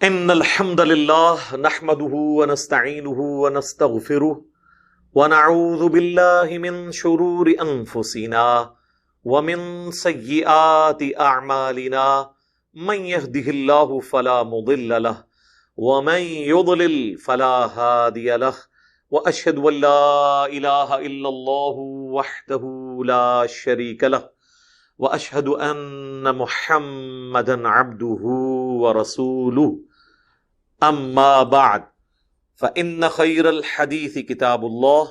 ان الحمد لله نحمده ونستعينه ونستغفره ونعوذ بالله من شرور انفسنا ومن سيئات اعمالنا من يهده الله فلا مضل له ومن يضلل فلا هادي له واشهد ان لا اله الا الله وحده لا شريك له واشهد ان محمدا عبده ورسوله اما بعد فان خير الحديث كتاب الله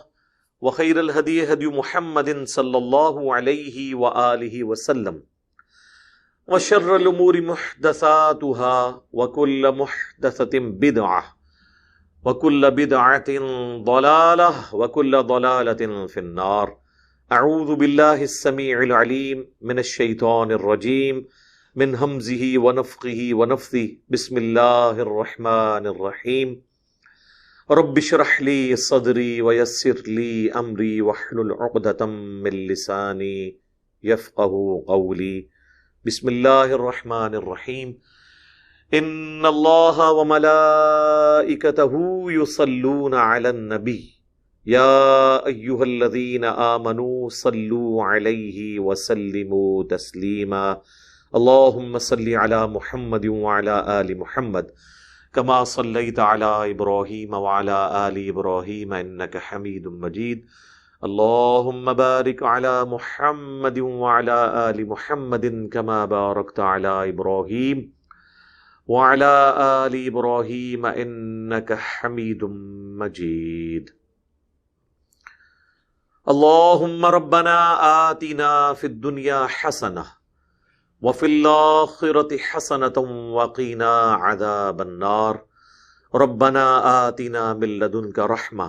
وخير الهدي هدي محمد صلى الله عليه واله وسلم وشر الامور محدثاتها وكل محدثة بدعة وكل بدعة ضلالة وكل ضلالة في النار. اعوذ بالله السميع العليم من الشيطان الرجيم من همزه ونفخه ونفثه. بسم الله الرحمن الرحيم. رب اشرح لي صدري ويسر لي امري واحلل عقدة من لساني يفقهوا قولي. بسم الله الرحمن الرحيم. ان الله وملائكته يصلون على النبي يا ايها الذين آمنوا صلوا عليه وسلموا تسليما. اللهم صل على محمد وعلى آل محمد كما صليت على إبراهيم وعلى آل إبراهيم إنك حميد مجيد. اللهم بارك على محمد وعلى آل محمد كما باركت على إبراهيم وعلى آل إبراهيم إنك حميد مجيد. اللهم ربنا آتنا في الدنيا حسنة وفي الآخرة حسنة وقنا عذاب النار. ربنا آتنا من لدنك رحمة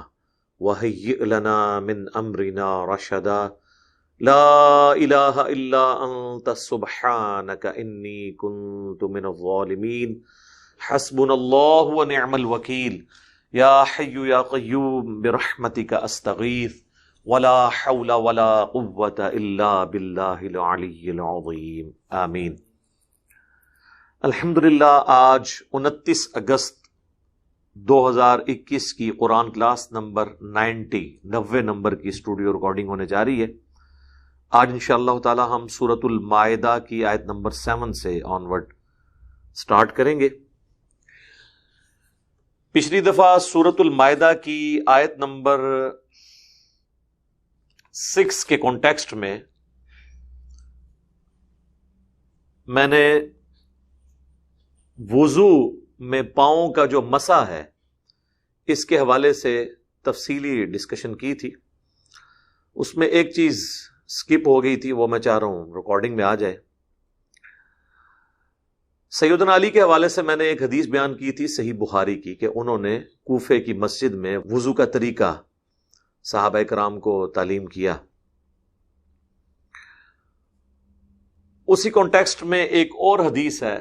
وهيئ لنا من أمرنا رشدا. لا إله إلا أنت سبحانك إني كنت من الظالمين. حسبنا الله ونعم الوكيل. يا حي يا قيوم برحمتك أستغيث ولا حول ولا قوة الا باللہ العلی العظیم. آمین. الحمدللہ آج 29 اگست 2021 کی قرآن کلاس نمبر 90 نمبر کی اسٹوڈیو ریکارڈنگ ہونے جا رہی ہے. آج انشاءاللہ تعالی ہم سورۃ المائدہ کی آیت نمبر 7 سے آنورڈ سٹارٹ کریں گے. پچھلی دفعہ سورۃ المائدہ کی آیت نمبر 6 کے کانٹیکسٹ میں میں نے وضو میں پاؤں کا جو مسح ہے اس کے حوالے سے تفصیلی ڈسکشن کی تھی. اس میں ایک چیز سکپ ہو گئی تھی، وہ میں چاہ رہا ہوں ریکارڈنگ میں آ جائے. سیدنا علی کے حوالے سے میں نے ایک حدیث بیان کی تھی صحیح بخاری کی کہ انہوں نے کوفے کی مسجد میں وضو کا طریقہ صحابہ کرام کو تعلیم کیا. اسی کانٹیکسٹ میں ایک اور حدیث ہے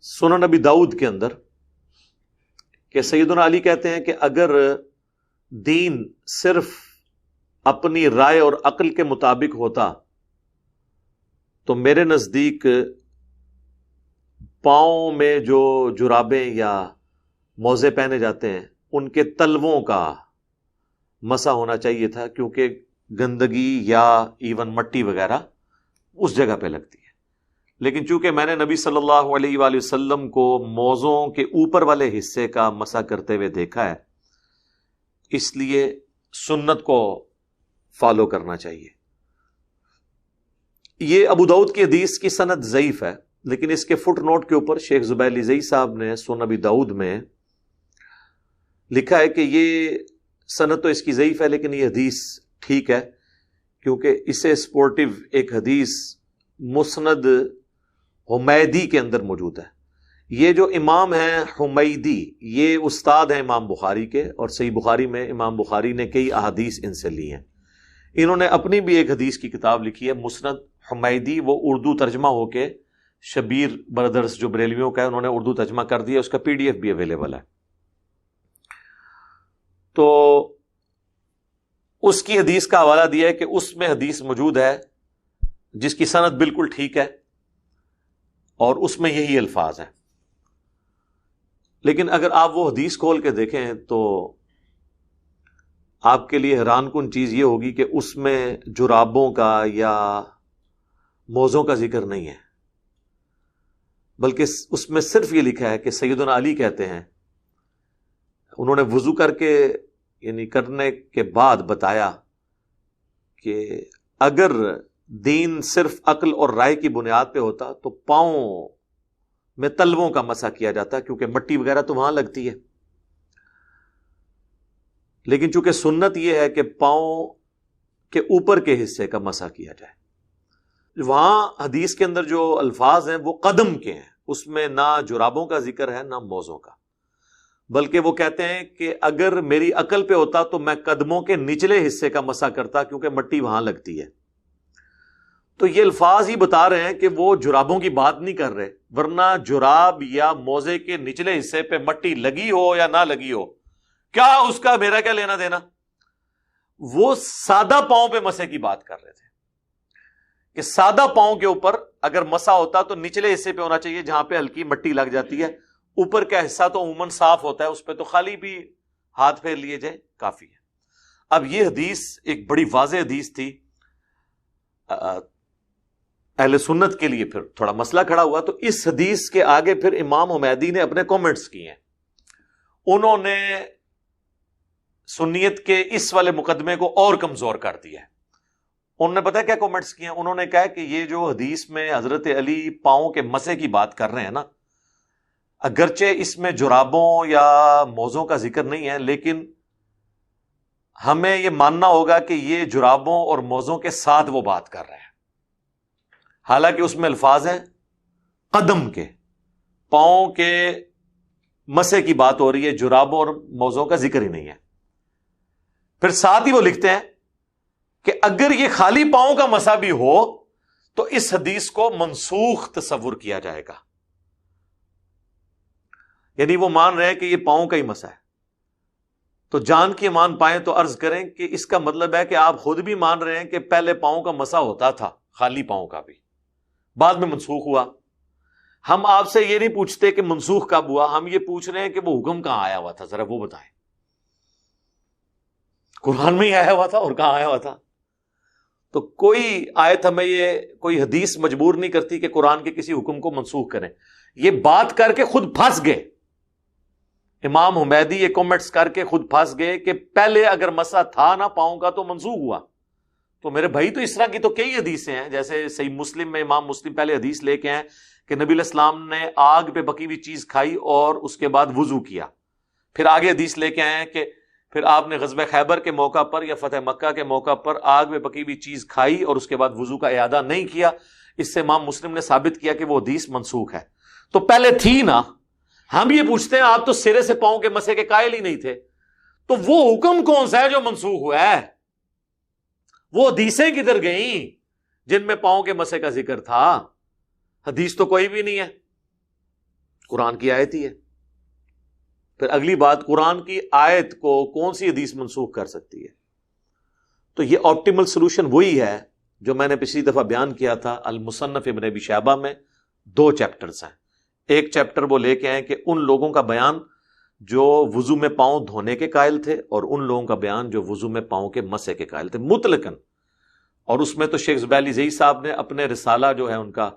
سنن نبی داؤد کے اندر کہ سیدنا علی کہتے ہیں کہ اگر دین صرف اپنی رائے اور عقل کے مطابق ہوتا تو میرے نزدیک پاؤں میں جو جرابیں یا موزے پہنے جاتے ہیں ان کے تلووں کا مسح ہونا چاہیے تھا، کیونکہ گندگی یا ایون مٹی وغیرہ اس جگہ پہ لگتی ہے. لیکن چونکہ میں نے نبی صلی اللہ علیہ وآلہ وسلم کو موزوں کے اوپر والے حصے کا مسح کرتے ہوئے دیکھا ہے، اس لیے سنت کو فالو کرنا چاہیے. یہ ابو داؤد کی حدیث کی سند ضعیف ہے، لیکن اس کے فٹ نوٹ کے اوپر شیخ زبیر لیزئی صاحب نے سنن نبی داؤد میں لکھا ہے کہ یہ سند تو اس کی ضعیف ہے لیکن یہ حدیث ٹھیک ہے، کیونکہ اسے سپورٹیو ایک حدیث مسند حمیدی کے اندر موجود ہے. یہ جو امام ہیں حمیدی یہ استاد ہیں امام بخاری کے، اور صحیح بخاری میں امام بخاری نے کئی احادیث ان سے لی ہیں. انہوں نے اپنی بھی ایک حدیث کی کتاب لکھی ہے مسند حمیدی، وہ اردو ترجمہ ہو کے شبیر بردرز جو بریلویوں کا ہے انہوں نے اردو ترجمہ کر دیا، اس کا PDF بھی اویلیبل ہے. تو اس کی حدیث کا حوالہ دیا ہے کہ اس میں حدیث موجود ہے جس کی سند بالکل ٹھیک ہے اور اس میں یہی الفاظ ہیں. لیکن اگر آپ وہ حدیث کھول کے دیکھیں تو آپ کے لیے حیران کن چیز یہ ہوگی کہ اس میں جرابوں کا یا موزوں کا ذکر نہیں ہے، بلکہ اس میں صرف یہ لکھا ہے کہ سیدنا علی کہتے ہیں، انہوں نے وضو کر کے یعنی کرنے کے بعد بتایا کہ اگر دین صرف عقل اور رائے کی بنیاد پہ ہوتا تو پاؤں میں تلووں کا مسح کیا جاتا، کیونکہ مٹی وغیرہ تو وہاں لگتی ہے، لیکن چونکہ سنت یہ ہے کہ پاؤں کے اوپر کے حصے کا مسح کیا جائے۔ وہاں حدیث کے اندر جو الفاظ ہیں وہ قدم کے ہیں، اس میں نہ جرابوں کا ذکر ہے نہ موزوں کا، بلکہ وہ کہتے ہیں کہ اگر میری عقل پہ ہوتا تو میں قدموں کے نچلے حصے کا مسح کرتا، کیونکہ مٹی وہاں لگتی ہے۔ تو یہ الفاظ ہی بتا رہے ہیں کہ وہ جرابوں کی بات نہیں کر رہے، ورنہ جراب یا موزے کے نچلے حصے پہ مٹی لگی ہو یا نہ لگی ہو، کیا اس کا میرا کیا لینا دینا؟ وہ سادہ پاؤں پہ مسح کی بات کر رہے تھے کہ سادہ پاؤں کے اوپر اگر مسح ہوتا تو نچلے حصے پہ ہونا چاہیے جہاں پہ ہلکی مٹی لگ جاتی ہے، اوپر کا حصہ تو عموماً صاف ہوتا ہے، اس پہ تو خالی بھی ہاتھ پھیر لیے جائے کافی ہے۔ اب یہ حدیث ایک بڑی واضح حدیث تھی، اہل سنت کے لیے پھر تھوڑا مسئلہ کھڑا ہوا، تو اس حدیث کے آگے پھر امام حمیدی نے اپنے کومنٹس کیے ہیں۔ انہوں نے سنیت کے اس والے مقدمے کو اور کمزور کر دیا ہے۔ انہوں نے پتہ کیا کومنٹس کیے ہیں؟ انہوں نے کہا کہ یہ جو حدیث میں حضرت علی پاؤں کے مسح کی بات کر رہے ہیں نا، اگرچہ اس میں جرابوں یا موزوں کا ذکر نہیں ہے، لیکن ہمیں یہ ماننا ہوگا کہ یہ جرابوں اور موزوں کے ساتھ وہ بات کر رہے ہیں، حالانکہ اس میں الفاظ ہیں قدم کے، پاؤں کے مسح کی بات ہو رہی ہے، جرابوں اور موزوں کا ذکر ہی نہیں ہے۔ پھر ساتھ ہی وہ لکھتے ہیں کہ اگر یہ خالی پاؤں کا مسح بھی ہو تو اس حدیث کو منسوخ تصور کیا جائے گا، یعنی وہ مان رہے ہیں کہ یہ پاؤں کا ہی مسح ہے۔ تو جان کی مان پائیں تو عرض کریں کہ اس کا مطلب ہے کہ آپ خود بھی مان رہے ہیں کہ پہلے پاؤں کا مسح ہوتا تھا، خالی پاؤں کا بھی، بعد میں منسوخ ہوا۔ ہم آپ سے یہ نہیں پوچھتے کہ منسوخ کب ہوا، ہم یہ پوچھ رہے ہیں کہ وہ حکم کہاں آیا ہوا تھا، ذرا وہ بتائیں۔ قرآن میں ہی آیا ہوا تھا اور کہاں آیا ہوا تھا؟ تو کوئی آیت ہمیں یہ کوئی حدیث مجبور نہیں کرتی کہ قرآن کے کسی حکم کو منسوخ کریں۔ یہ بات کر کے خود پھنس گئے امام حمیدی، یہ کمنٹس کر کے خود پھنس گئے کہ پہلے اگر مسح تھا نا پاؤں کا تو منسوخ ہوا۔ تو میرے بھائی تو اس طرح کی تو کئی حدیثیں ہیں، جیسے صحیح مسلم میں امام مسلم پہلے حدیث لے کے ہیں کہ نبی علیہ السلام نے آگ پہ پکی ہوئی چیز کھائی اور اس کے بعد وضو کیا۔ پھر آگے حدیث لے کے آئے ہیں کہ پھر آپ نے غزوہ خیبر کے موقع پر یا فتح مکہ کے موقع پر آگ میں پکی ہوئی چیز کھائی اور اس کے بعد وضو کا اعادہ نہیں کیا۔ اس سے امام مسلم نے ثابت کیا کہ وہ حدیث منسوخ ہے۔ تو پہلے تھی نا، ہم یہ پوچھتے ہیں آپ تو سرے سے پاؤں کے مسح کے قائل ہی نہیں تھے، تو وہ حکم کون سا ہے جو منسوخ ہوا ہے؟ وہ حدیثیں کدھر گئیں جن میں پاؤں کے مسح کا ذکر تھا؟ حدیث تو کوئی بھی نہیں ہے، قرآن کی آیت ہی ہے۔ پھر اگلی بات، قرآن کی آیت کو کون سی حدیث منسوخ کر سکتی ہے؟ تو یہ آپٹیمل سولوشن وہی ہے جو میں نے پچھلی دفعہ بیان کیا تھا۔ المصنف ابن ابی شیبہ میں 2 چیپٹرز ہیں۔ ایک چیپٹر وہ لے کے آئے کہ ان لوگوں کا بیان جو وضو میں پاؤں دھونے کے قائل تھے، اور ان لوگوں کا بیان جو وضو میں پاؤں کے مسح کے قائل تھے مطلقاً۔ اور اس میں تو شیخ زبیلی زئی صاحب نے اپنے رسالہ جو ہے ان کا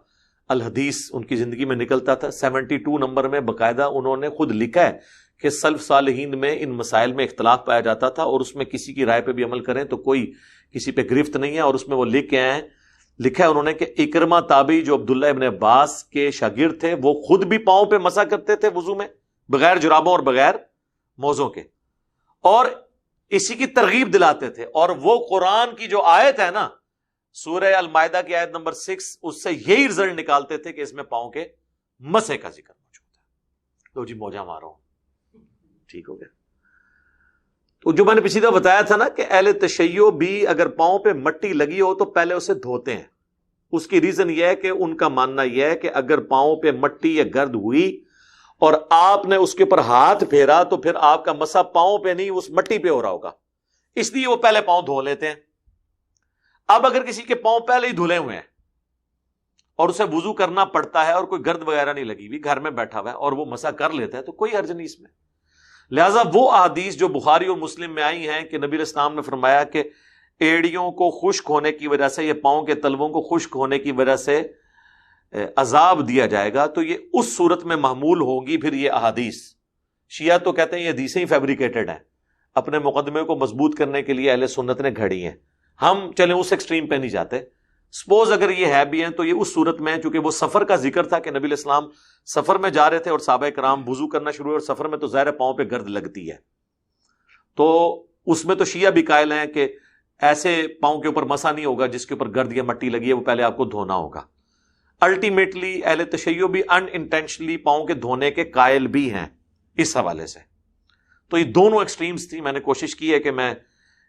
الحدیث ان کی زندگی میں نکلتا تھا، 72 نمبر میں باقاعدہ انہوں نے خود لکھا ہے کہ سلف صالحین میں ان مسائل میں اختلاف پایا جاتا تھا، اور اس میں کسی کی رائے پہ بھی عمل کریں تو کوئی کسی پہ گرفت نہیں ہے۔ اور اس میں وہ لکھ کے آئے ہیں، لکھا ہے انہوں نے کہ اکرمہ تابعی جو عبداللہ ابن عباس کے شاگرد تھے، وہ خود بھی پاؤں پہ مسح کرتے تھے وضو میں، بغیر جرابوں اور بغیر موزوں کے، اور اسی کی ترغیب دلاتے تھے۔ اور وہ قرآن کی جو آیت ہے نا، سورہ المائدہ کی آیت نمبر 6، اس سے یہی رزلٹ نکالتے تھے کہ اس میں پاؤں کے مسح کا ذکر موجود ہے۔ تو جی موجہ مارو، ٹھیک ہو گیا۔ تو جو میں نے پچھلی دفعہ بتایا تھا نا کہ اہل تشیع بھی اگر پاؤں پہ مٹی لگی ہو تو پہلے اسے دھوتے ہیں۔ اس کی ریزن یہ ہے کہ ان کا ماننا یہ ہے کہ اگر پاؤں پہ مٹی یا گرد ہوئی اور آپ نے اس کے اوپر ہاتھ پھیرا تو پھر آپ کا مسح پاؤں پہ نہیں اس مٹی پہ ہو رہا ہوگا، اس لیے وہ پہلے پاؤں دھو لیتے ہیں۔ اب اگر کسی کے پاؤں پہلے ہی دھلے ہوئے ہیں اور اسے وضو کرنا پڑتا ہے اور کوئی گرد وغیرہ نہیں لگی ہوئی، گھر میں بیٹھا ہوا ہے اور وہ مسح کر لیتا ہے، تو کوئی حرج نہیں اس میں۔ لہٰذا وہ احادیث جو بخاری اور مسلم میں آئی ہیں کہ نبی علیہ السلام نے فرمایا کہ ایڑیوں کو خشک ہونے کی وجہ سے یا پاؤں کے تلووں کو خشک ہونے کی وجہ سے عذاب دیا جائے گا، تو یہ اس صورت میں محمول ہوگی پھر یہ احادیث۔ شیعہ تو کہتے ہیں یہ حدیثیں ہی فیبریکیٹڈ ہیں، اپنے مقدمے کو مضبوط کرنے کے لیے اہل سنت نے گھڑی ہیں۔ ہم چلیں اس ایکسٹریم پہ نہیں جاتے، سپوز اگر یہ ہے بھی ہیں تو یہ اس صورت میں، چونکہ وہ سفر کا ذکر تھا کہ نبی علیہ السلام سفر میں جا رہے تھے اور صحابہ کرام وضو کرنا شروع ہوئے، اور سفر میں تو ظاہر پاؤں پہ گرد لگتی ہے، تو اس میں تو شیعہ بھی قائل ہیں کہ ایسے پاؤں کے اوپر مسا نہیں ہوگا جس کے اوپر گرد یا مٹی لگی ہے، وہ پہلے آپ کو دھونا ہوگا۔ الٹیمیٹلی اہل تشیع بھی ان انٹینشنلی پاؤں کے دھونے کے قائل بھی ہیں اس حوالے سے۔ تو یہ دونوں ایکسٹریمز تھی، میں نے کوشش کی ہے کہ میں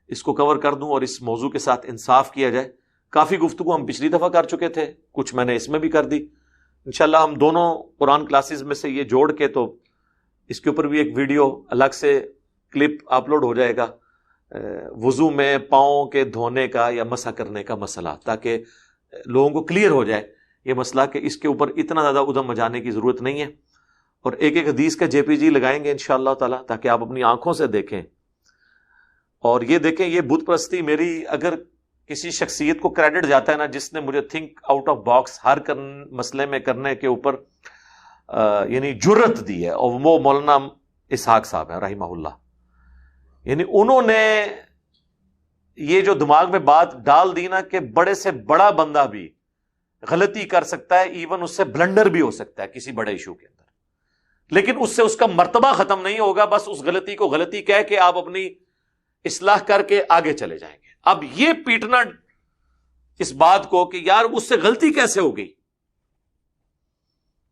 اس کو کور کر دوں اور اس موضوع کے ساتھ انصاف کیا جائے۔ کافی گفتگو ہم پچھلی دفعہ کر چکے تھے، کچھ میں نے اس میں بھی کر دی، انشاءاللہ ہم دونوں قرآن کلاسز میں سے یہ جوڑ کے تو اس کے اوپر بھی ایک ویڈیو الگ سے کلپ اپلوڈ ہو جائے گا، وضو میں پاؤں کے دھونے کا یا مسح کرنے کا مسئلہ، تاکہ لوگوں کو کلیئر ہو جائے یہ مسئلہ کہ اس کے اوپر اتنا زیادہ ادھم مچانے کی ضرورت نہیں ہے، اور ایک ایک حدیث کا جے پی جی لگائیں گے انشاءاللہ تعالی تاکہ آپ اپنی آنکھوں سے دیکھیں اور یہ دیکھیں۔ یہ بت پرستی میری اگر کسی شخصیت کو کریڈٹ جاتا ہے نا جس نے مجھے تھنک آؤٹ آف باکس ہر مسئلے میں کرنے کے اوپر یعنی جرت دی ہے، اور وہ مولانا اسحاق صاحب ہیں رحمہ اللہ۔ یعنی انہوں نے یہ جو دماغ میں بات ڈال دی نا کہ بڑے سے بڑا بندہ بھی غلطی کر سکتا ہے، ایون اس سے بلنڈر بھی ہو سکتا ہے کسی بڑے ایشو کے اندر، لیکن اس سے اس کا مرتبہ ختم نہیں ہوگا، بس اس غلطی کو غلطی کہہ کے آپ اپنی اصلاح کر کے آگے چلے جائیں گے۔ اب یہ پیٹنا اس بات کو کہ یار اس سے غلطی کیسے ہو گئی،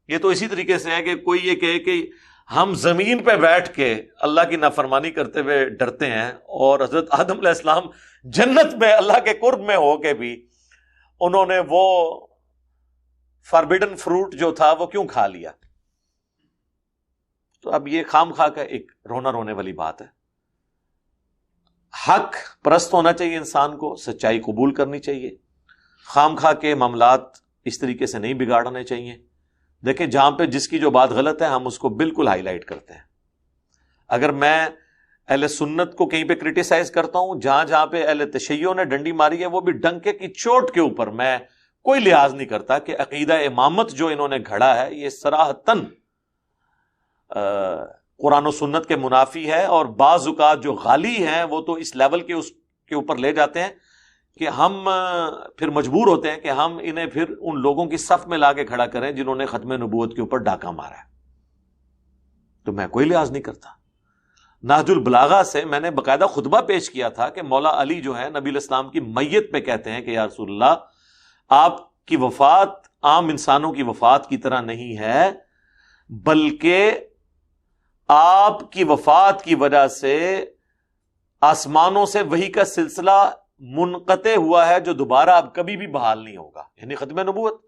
یہ تو اسی طریقے سے ہے کہ کوئی یہ کہے کہ ہم زمین پہ بیٹھ کے اللہ کی نافرمانی کرتے ہوئے ڈرتے ہیں، اور حضرت آدم علیہ السلام جنت میں اللہ کے قرب میں ہو کے بھی انہوں نے وہ فاربیڈن فروٹ جو تھا وہ کیوں کھا لیا؟ تو اب یہ خام خواہ کا ایک رونا رونے والی بات ہے۔ حق پرست ہونا چاہیے انسان کو، سچائی قبول کرنی چاہیے، خام خواہ کے معاملات اس طریقے سے نہیں بگاڑنے چاہیے۔ دیکھیں جہاں پہ جس کی جو بات غلط ہے ہم اس کو بالکل ہائی لائٹ کرتے ہیں۔ اگر میں اہل سنت کو کہیں پہ کرٹیسائز کرتا ہوں، جہاں جہاں پہ اہل تشیع نے ڈنڈی ماری ہے وہ بھی ڈنکے کی چوٹ کے اوپر، میں کوئی لحاظ نہیں کرتا کہ عقیدہ امامت جو انہوں نے گھڑا ہے یہ صراحتاً قرآن و سنت کے منافی ہے، اور بعض اوقات جو غالی ہیں وہ تو اس لیول کے اس کے اوپر لے جاتے ہیں کہ ہم پھر مجبور ہوتے ہیں کہ ہم انہیں پھر ان لوگوں کی صف میں لا کے کھڑا کریں جنہوں نے ختم نبوت کے اوپر ڈاکہ مارا ہے۔ تو میں کوئی لحاظ نہیں کرتا۔ نہج البلاغہ سے میں نے باقاعدہ خطبہ پیش کیا تھا کہ مولا علی جو ہے نبی علیہ السلام کی میت پہ کہتے ہیں کہ یا رسول اللہ آپ کی وفات عام انسانوں کی وفات کی طرح نہیں ہے، بلکہ آپ کی وفات کی وجہ سے آسمانوں سے وحی کا سلسلہ منقطع ہوا ہے جو دوبارہ اب کبھی بھی بحال نہیں ہوگا، یعنی ختم نبوت۔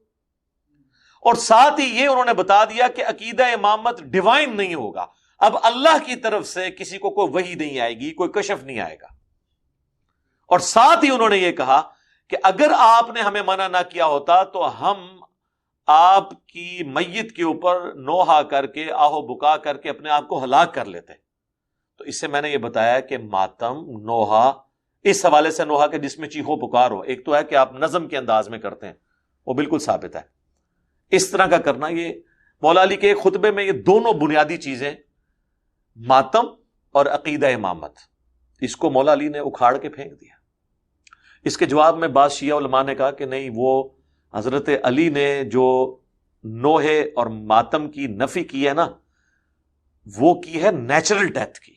اور ساتھ ہی یہ انہوں نے بتا دیا کہ عقیدہ امامت ڈیوائن نہیں ہوگا، اب اللہ کی طرف سے کسی کو کوئی وحی نہیں آئے گی، کوئی کشف نہیں آئے گا۔ اور ساتھ ہی انہوں نے یہ کہا کہ اگر آپ نے ہمیں منع نہ کیا ہوتا تو ہم آپ کی میت کے اوپر نوحہ کر کے آہو بکا کر کے اپنے آپ کو ہلاک کر لیتے۔ تو اس سے میں نے یہ بتایا کہ ماتم نوحہ اس حوالے سے نوحہ کے جس میں چیخو پکار ہو، ایک تو ہے کہ آپ نظم کے انداز میں کرتے ہیں، وہ بالکل ثابت ہے۔ اس طرح کا کرنا، یہ مولا علی کے ایک خطبے میں یہ دونوں بنیادی چیزیں ماتم اور عقیدہ امامت، اس کو مولا علی نے اکھاڑ کے پھینک دیا۔ اس کے جواب میں بعض شیعہ علماء نے کہا کہ نہیں، وہ حضرت علی نے جو نوحے اور ماتم کی نفی کی ہے نا، وہ کی ہے نیچرل ڈیتھ کی،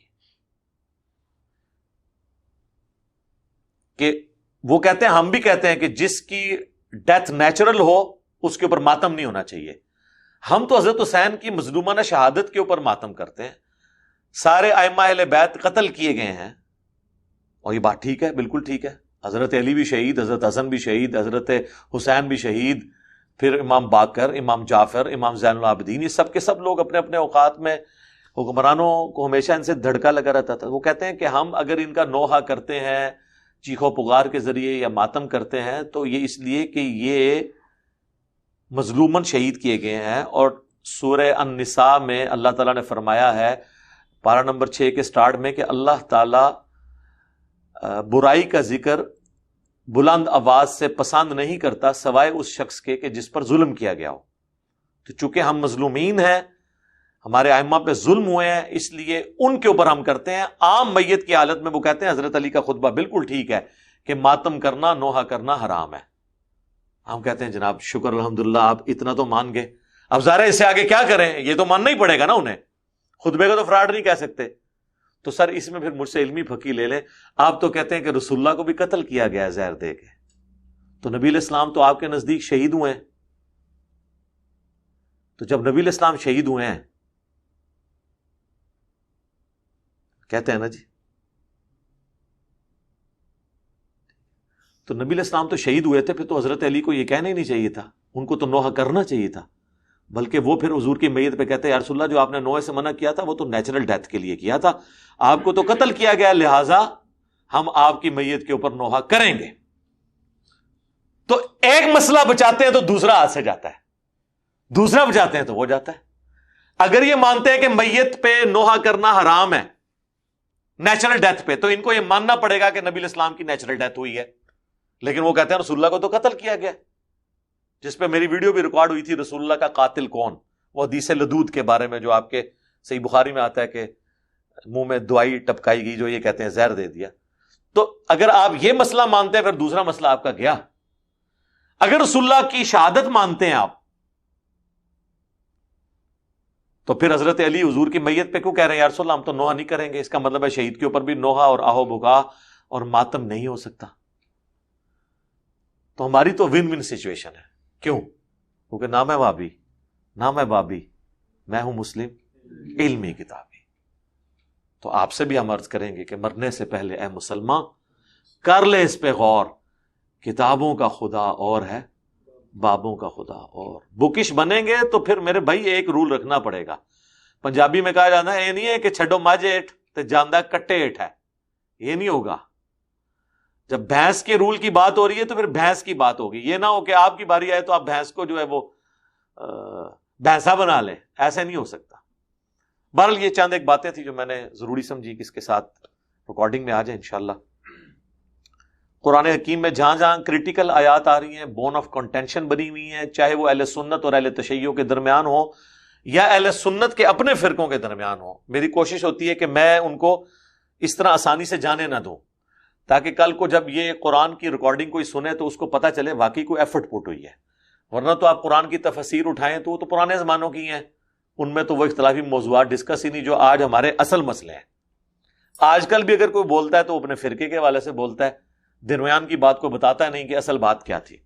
کہ وہ کہتے ہیں، ہم بھی کہتے ہیں کہ جس کی ڈیتھ نیچرل ہو اس کے اوپر ماتم نہیں ہونا چاہیے۔ ہم تو حضرت حسین کی مظلومانہ شہادت کے اوپر ماتم کرتے ہیں، سارے ائمہ اہل بیت قتل کیے گئے ہیں، اور یہ بات ٹھیک ہے، بالکل ٹھیک ہے۔ حضرت علی بھی شہید، حضرت حسن بھی شہید، حضرت حسین بھی شہید، پھر امام باقر، امام جعفر، امام زین العابدین، یہ سب کے سب لوگ اپنے اپنے اوقات میں، حکمرانوں کو ہمیشہ ان سے دھڑکا لگا رہتا تھا۔ وہ کہتے ہیں کہ ہم اگر ان کا نوحہ کرتے ہیں چیخو پکار کے ذریعے یا ماتم کرتے ہیں تو یہ اس لیے کہ یہ مظلومن شہید کیے گئے ہیں. اور سورہ النساء میں اللہ تعالیٰ نے فرمایا ہے پارہ نمبر 6 کے سٹارٹ میں کہ اللہ تعالیٰ برائی کا ذکر بلند آواز سے پسند نہیں کرتا سوائے اس شخص کے کہ جس پر ظلم کیا گیا ہو. تو چونکہ ہم مظلومین ہیں، ہمارے ائمہ پہ ظلم ہوئے ہیں، اس لیے ان کے اوپر ہم کرتے ہیں. عام میت کی حالت میں وہ کہتے ہیں حضرت علی کا خطبہ بالکل ٹھیک ہے کہ ماتم کرنا، نوحہ کرنا حرام ہے. ہم کہتے ہیں جناب شکر الحمدللہ آپ اتنا تو مان گئے، اب ظاہر ہے اس سے آگے کیا کریں، یہ تو ماننا ہی پڑے گا نا انہیں، خطبے کا تو فراڈ نہیں کہہ سکتے. تو سر اس میں پھر مجھ سے علمی پھکی لے لیں. آپ تو کہتے ہیں کہ رسول اللہ کو بھی قتل کیا گیا ہے زہر دے کے، تو نبی علیہ السلام تو آپ کے نزدیک شہید ہوئے ہیں. تو جب نبی علیہ السلام شہید ہوئے ہیں کہتے ہیں نا جی، تو نبی علیہ السلام تو شہید ہوئے تھے، پھر تو حضرت علی کو یہ کہنا ہی نہیں چاہیے تھا، ان کو تو نوحہ کرنا چاہیے تھا. بلکہ وہ پھر حضور کی میت پہ کہتے ہیں یا رسول اللہ جو آپ نے نوحے سے منع کیا تھا وہ تو نیچرل ڈیتھ کے لیے کیا تھا، آپ کو تو قتل کیا گیا، لہٰذا ہم آپ کی میت کے اوپر نوحہ کریں گے. تو ایک مسئلہ بچاتے ہیں تو دوسرا ہاتھ سے جاتا ہے، دوسرا بچاتے ہیں تو وہ جاتا ہے. اگر یہ مانتے ہیں کہ میت پہ نوحہ کرنا حرام ہے نیچرل ڈیتھ پہ، تو ان کو یہ ماننا پڑے گا کہ نبی علیہ السلام کی نیچرل ڈیتھ ہوئی ہے. لیکن وہ کہتے ہیں رسول اللہ کو تو قتل کیا گیا، جس پہ میری ویڈیو بھی ریکارڈ ہوئی تھی رسول اللہ کا قاتل کون، وہ حدیث لدود کے بارے میں جو آپ کے صحیح بخاری میں آتا ہے کہ منہ میں دوائی ٹپکائی گئی جو یہ کہتے ہیں زہر دے دیا. تو اگر آپ یہ مسئلہ مانتے ہیں پھر دوسرا مسئلہ آپ کا گیا. اگر رسول اللہ کی شہادت مانتے ہیں آپ تو پھر حضرت علی حضور کی میت پہ کیوں کہہ رہے ہیں یا رسول اللہ ہم تو نوحہ نہیں کریں گے؟ اس کا مطلب ہے شہید کے اوپر بھی نوحہ اور آہو بکا اور ماتم نہیں ہو سکتا. تو ہماری تو ون ون سچویشن ہے. کیوں؟ کیونکہ نہ میں وہابی نہ میں بابی، میں ہوں مسلم علمی کتابی. تو آپ سے بھی ہم عرض کریں گے کہ مرنے سے پہلے اے مسلمان کر لے اس پہ غور، کتابوں کا خدا اور ہے بابوں کا خدا اور. بکش بنیں گے تو پھر میرے بھائی ایک رول رکھنا پڑے گا. پنجابی میں کہا جاتا ہے یہ نہیں ہے کہ چھڈو ماجھے ہیٹھ تے جاندہ کٹے ہیٹھ ہے، یہ نہیں ہوگا. جب بھینس کے رول کی بات ہو رہی ہے تو پھر بھینس کی بات ہوگی. یہ نہ ہو کہ آپ کی باری آئے تو آپ بھینس کو جو ہے وہ بھینسا بنا لیں، ایسے نہیں ہو سکتا. بہرحال یہ چند ایک باتیں تھی جو میں نے ضروری سمجھی کہ اس کے ساتھ ریکارڈنگ میں آ جائیں انشاءاللہ. قرآن حکیم میں جہاں جہاں کریٹیکل آیات آ رہی ہیں، بون آف کنٹینشن بنی ہوئی ہیں، چاہے وہ اہل سنت اور اہل تشیع کے درمیان ہو یا اہل سنت کے اپنے فرقوں کے درمیان ہو، میری کوشش ہوتی ہے کہ میں ان کو اس طرح آسانی سے جانے نہ دوں، تاکہ کل کو جب یہ قرآن کی ریکارڈنگ کوئی سنے تو اس کو پتہ چلے واقعی کوئی ایفرٹ پٹ ہوئی ہے. ورنہ تو آپ قرآن کی تفسیر اٹھائیں تو وہ تو پرانے زمانوں کی ہیں، ان میں تو وہ اختلافی موضوعات ڈسکس ہی نہیں جو آج ہمارے اصل مسئلے ہیں. آج کل بھی اگر کوئی بولتا ہے تو اپنے فرقے کے حوالے سے بولتا ہے، درمیان کی بات کو بتاتا ہے نہیں کہ اصل بات کیا تھی.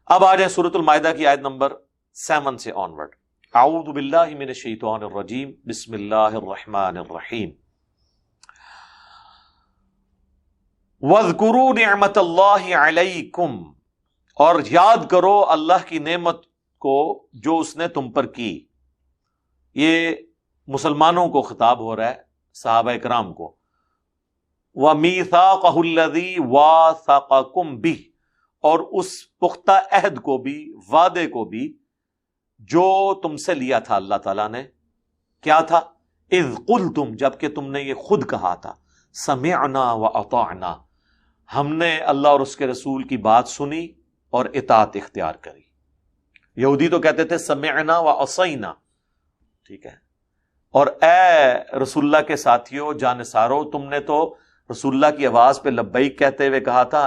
اب آ جائیں سورۃ المائدہ کی آیت نمبر 7 سے آنورڈ. اعوذ باللہ من الشیطان الرجیم، بسم اللہ الرحمن الرحیم. وَاذْكُرُوا نِعْمَةَ اللَّهِ عَلَيْكُمْ، اور یاد کرو اللہ کی نعمت کو جو اس نے تم پر کی. یہ مسلمانوں کو خطاب ہو رہا ہے، صحابہ کرام کو. وَمِيثَاقَهُ الَّذِي وَاثَقَكُمْ بِهِ، اور اس پختہ عہد کو بھی، وعدے کو بھی جو تم سے لیا تھا اللہ تعالیٰ نے. کیا تھا؟ اذ قلتم، جبکہ تم نے یہ خود کہا تھا، سمعنا وَأَطَعْنَا، ہم نے اللہ اور اس کے رسول کی بات سنی اور اطاعت اختیار کری. یہودی تو کہتے تھے سمعنا وعصینا، ٹھیک ہے. اور اے رسول اللہ کے ساتھیوں جانثارو، تم نے تو رسول اللہ کی آواز پہ لبیک کہتے ہوئے کہا تھا،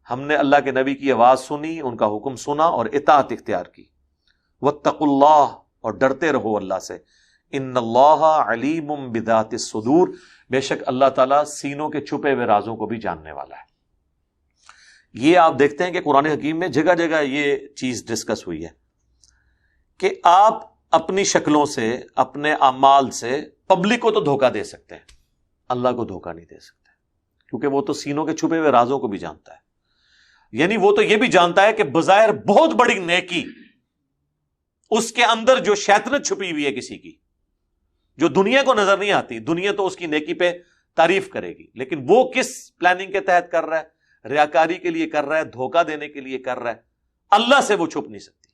ہم نے اللہ کے نبی کی آواز سنی، ان کا حکم سنا اور اطاعت اختیار کی. واتقوا اللہ، اور ڈرتے رہو اللہ سے. ان اللہ علیم بذات الصدور، بے شک اللہ تعالیٰ سینوں کے چھپے ہوئے رازوں کو بھی جاننے والا ہے. یہ آپ دیکھتے ہیں کہ قرآن حکیم میں جگہ جگہ یہ چیز ڈسکس ہوئی ہے کہ آپ اپنی شکلوں سے، اپنے اعمال سے پبلک کو تو دھوکہ دے سکتے ہیں، اللہ کو دھوکہ نہیں دے سکتے، کیونکہ وہ تو سینوں کے چھپے ہوئے رازوں کو بھی جانتا ہے. یعنی وہ تو یہ بھی جانتا ہے کہ بظاہر بہت بڑی نیکی اس کے اندر جو شیطنت چھپی ہوئی ہے کسی کی، جو دنیا کو نظر نہیں آتی. دنیا تو اس کی نیکی پہ تعریف کرے گی، لیکن وہ کس پلاننگ کے تحت کر رہا ہے؟ ریاکاری کے لیے کر رہا ہے، دھوکہ دینے کے لیے کر رہا ہے. اللہ سے وہ چھپ نہیں سکتی.